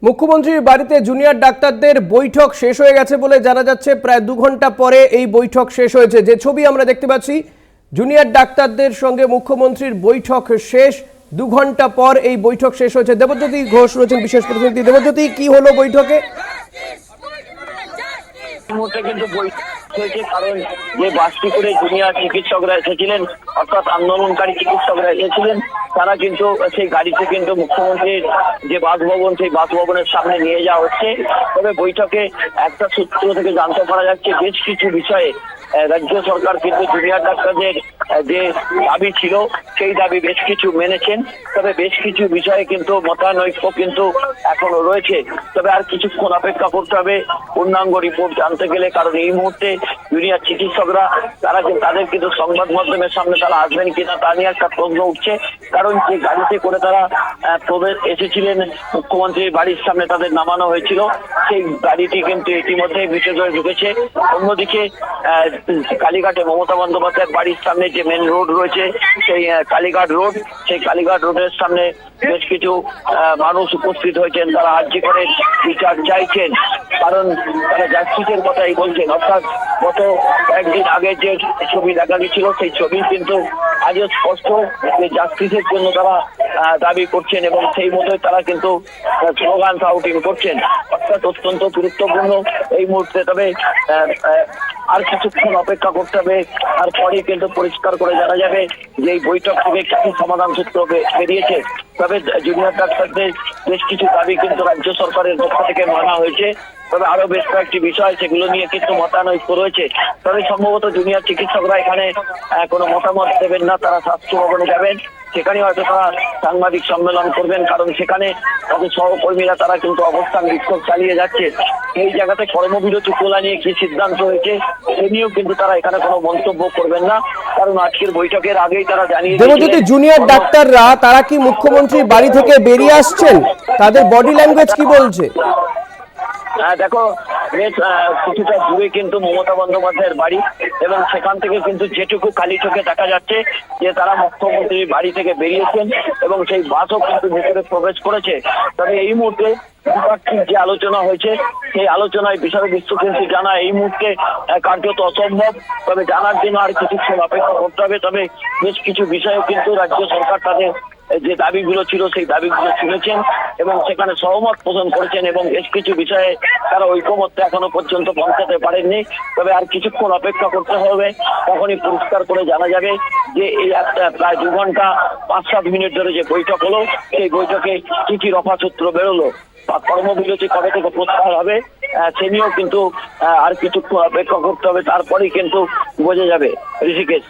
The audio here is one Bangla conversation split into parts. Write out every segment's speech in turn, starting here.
মুখ্যমন্ত্রীর বাড়িতে জুনিয়র ডাক্তারদের বৈঠক শেষ হয়ে গেছে বলে জানা যাচ্ছে। প্রায় 2 ঘন্টা পরে এই বৈঠক শেষ হয়েছে। যে ছবি আমরা দেখতে পাচ্ছি, জুনিয়র ডাক্তারদের সঙ্গে মুখ্যমন্ত্রীর বৈঠক শেষ। 2 ঘন্টা পর এই বৈঠক শেষ হয়েছে। দেবজ্যোতি ঘোষ রয়েছেন বিশেষ প্রতিনিধি। দেবজ্যোতি, কি হলো বৈঠকে? মুহূর্তে কিন্তু বৈঠক হয়েছে, কারণ যে বাসটি করে জুনিয়র চিকিৎসকরা এসেছিলেন, অর্থাৎ আন্দোলনকারী চিকিৎসকরা এসেছিলেন, তারা কিন্তু সেই গাড়িতে কিন্তু মুখ্যমন্ত্রীর যে বাসভবন, সেই বাসভবনের সামনে নিয়ে যাওয়া হচ্ছে। তবে বৈঠকে একটা সূত্র থেকে জানতে পারা যাচ্ছে, বেশ কিছু বিষয়ে রাজ্য সরকার কিন্তু জুনিয়র ডাক্তারদের যে দাবি ছিল সেই দাবি বেশ কিছু মেনেছেন। তবে বেশ কিছু বিষয়ে কিন্তু মতানৈক্য কিন্তু এখনো রয়েছে। তবে আর কিছুক্ষণ অপেক্ষা করতে হবে পূর্ণাঙ্গ রিপোর্ট জানতে গেলে, কারণ এই মুহূর্তে জুনিয়র চিকিৎসকরা তাদের কিন্তু সংবাদ মাধ্যমের সামনে তারা আসবেন কিনা তা নিয়ে একটা প্রশ্ন উঠছে। কারণ যে গাড়িতে করে তারা প্রবেশ এসেছিলেন মুখ্যমন্ত্রীর বাড়ির সামনে, তাদের নামানো হয়েছিল, সেই গাড়িটি কিন্তু ইতিমধ্যে বিশেষ হয়ে ঢুকেছে। অন্যদিকে কালীঘাটে মমতা বন্দ্যোপাধ্যায়ের বাড়ির সামনে যে মেন রোড রয়েছে, সেই কালীঘাট রোড, সেই কালীঘাট রোডের সামনে বেশ কিছু মানুষ উপস্থিত হয়েছেন। তারা আর্জি করে বিচার চাইছেন, কারণ তারা জাস্টিসের কথাই বলছেন। অর্থাৎ গত কয়েকদিন আগে যে ছবি দেখা গেছিল, সেই ছবি কিন্তু আজও স্পষ্ট যে জাস্টিসের জন্য তারা দাবি করছেন, এবং সেই মতোই তারা কিন্তু স্লোগান আউটিং করছেন। অর্থাৎ অত্যন্ত গুরুত্বপূর্ণ এই মুহূর্তে। তবে আর কিছুক্ষণ অপেক্ষা করতে হবে, তারপরে কিন্তু পরিষ্কার করে জানা যাবে যে এই বৈঠক থেকে কিছু সমাধান সূত্র বেরিয়েছে। তবে জুনিয়র ডাক্তারদের বেশ কিছু দাবি কিন্তু রাজ্য সরকারের পক্ষ থেকে মানা হয়েছে। তবে আরো বেশ কয়েকটি বিষয়, সেগুলো নিয়ে কিন্তু মতানৈক্য রয়েছে। তবে সম্ভবত জুনিয়র চিকিৎসকরা এখানে কোনো মতামত দেবেন না, তারা স্বাস্থ্য ভবনে যাবেন, সেখানে হয়তো তারা সাংবাদিক সম্মেলন করবেন, কারণ সেখানে তাদের সহকর্মীরা তারা কিন্তু অবস্থান বিক্ষোভ চালিয়ে যাচ্ছে। এই জায়গাতে কর্মবিরতি তোলা নিয়ে কি সিদ্ধান্ত হয়েছে এ নিয়েও কিন্তু তারা এখানে কোনো মন্তব্য করবেন না, কারণ আজকের বৈঠকের আগেই তারা জানিয়ে দেবজ্যোতি, জুনিয়র ডাক্তাররা তারা কি মুখ্যমন্ত্রীর বাড়ি থেকে বেরিয়ে আসছেন? তাদের বডি ল্যাঙ্গুয়েজ কি বলছে? দেখো, বেশ কিছুটা দূরে কিন্তু মমতা বন্দ্যোপাধ্যায়ের বাড়ি, এবং সেখান থেকে কিন্তু যেটুকু খালি চোখে দেখা যাচ্ছে যে তারা মুখ্যমন্ত্রীর বাড়ি থেকে বেরিয়েছেন, এবং সেই বাসও কিন্তু ভেতরে প্রবেশ করেছে। তবে এই মুহূর্তে দ্বিপাক্ষিক যে আলোচনা হয়েছে, সেই আলোচনায় বিষয়বস্তু কিন্তু জানা এই মুহূর্তে কার্যত অসম্ভব। তবে জানার জন্য আর কিছুক্ষণ অপেক্ষা করতে হবে। তবে বেশ কিছু বিষয়ে কিন্তু রাজ্য সরকার তাদের যে দাবিগুলো ছিল সেই দাবিগুলো শুনেছেন এবং সেখানে সহমত পোষণ করেছেন, এবং বেশ কিছু বিষয়ে তারা ঐকমত্যে এখনো পর্যন্ত পৌঁছাতে পারেননি। তবে আর কিছুক্ষণ অপেক্ষা করতে হবে, তখনই পরিষ্কার করে জানা যাবে যে এই একটা প্রায় 2 ঘন্টা 5-7 মিনিট ধরে যে বৈঠক হলো, সেই বৈঠকে কি কি রফাসূত্র বেরোলো বা কর্মবিরতি কবে থেকে প্রত্যাহার হবে, সে নিয়েও কিন্তু আর কিছুক্ষণ অপেক্ষা করতে হবে, তারপরেই কিন্তু বোঝা যাবে। ঋষিকেশ,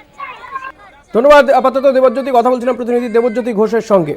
ধন্যবাদ। আপাতত দেবজ্যোতি কথা বলছিলাম প্রতিনিধি দেবজ্যোতি ঘোষের সঙ্গে।